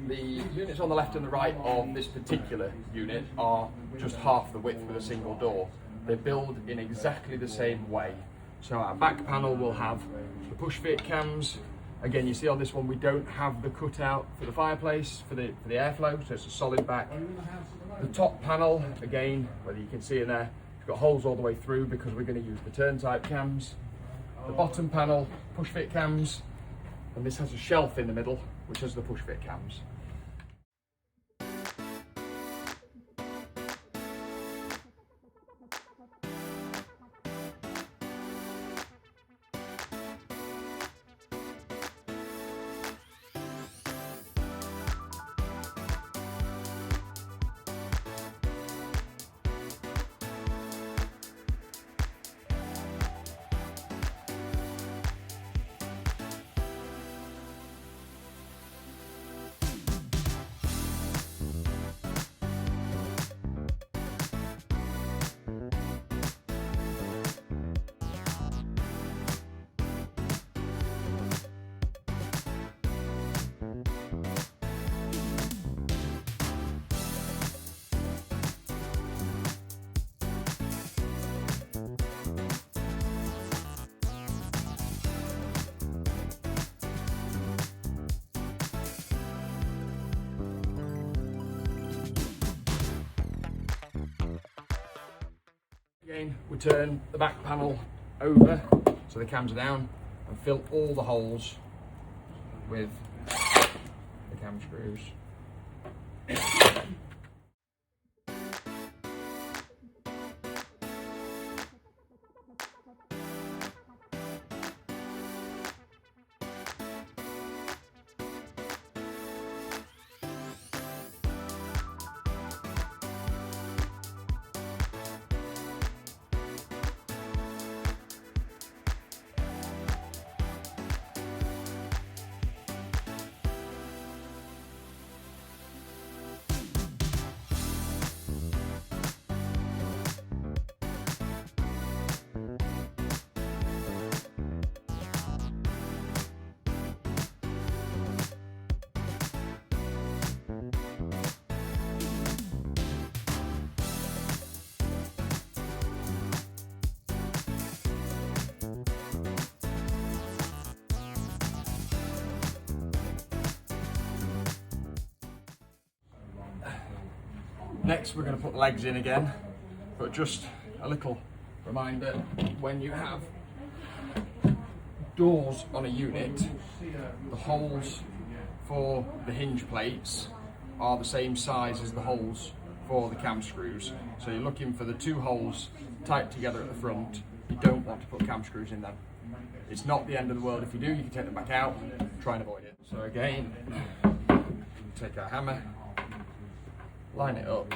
The units on the left and the right of this particular unit are just half the width with a single door. They build in exactly the same way. So our back panel will have the push fit cams. Again, you see on this one we don't have the cutout for the fireplace for the airflow, so it's a solid back. The top panel, again, whether you can see in there, it's got holes all the way through because we're going to use the turn type cams. The bottom panel, push fit cams, and this has a shelf in the middle which has the push fit cams. Again, we turn the back panel over so the cams are down and fill all the holes with the cam screws. Next we're going to put the legs in again, but just a little reminder, when you have doors on a unit, the holes for the hinge plates are the same size as the holes for the cam screws. So you're looking for the two holes tight together at the front. You don't want to put cam screws in them. It's not the end of the world if you do, you can take them back out, try and avoid it. So again, take our hammer, line it up,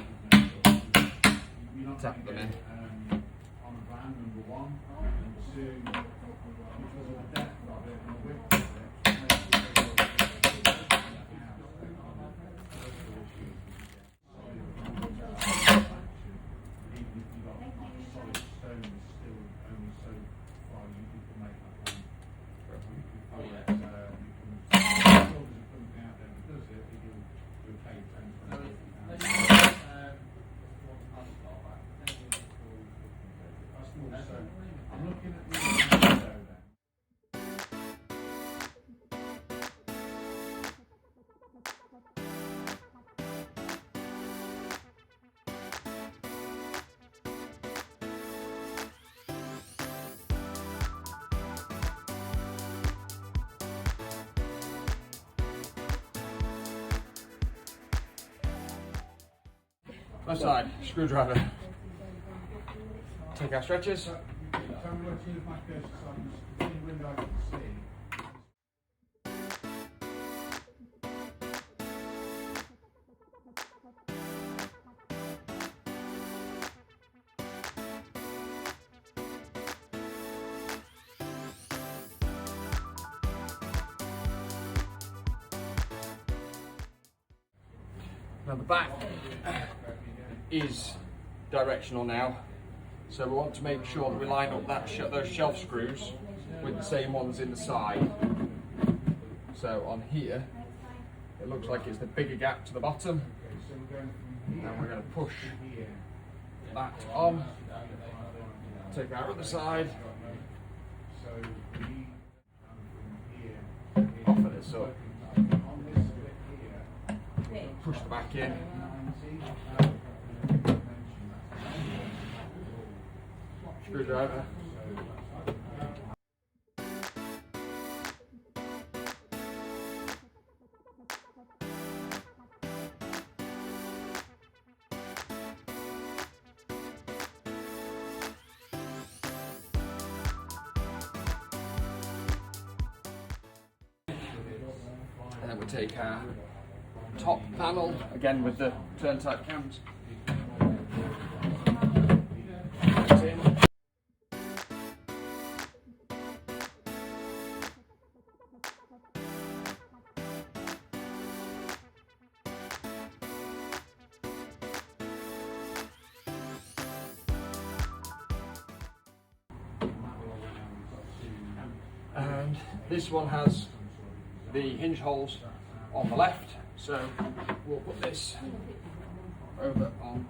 tap them in. Left side, screwdriver. Take our stretchers. Now the back is directional now, so we want to make sure that we line up those shelf screws with the same ones in the side. So on here It looks like it's the bigger gap to the bottom. And we're going to push that on. Take our other side. Offer this up. Push the back in. Screwdriver. And then we take our top panel, again with the turn type cams. Right in. And this one has the hinge holes on the left, so we'll put this over on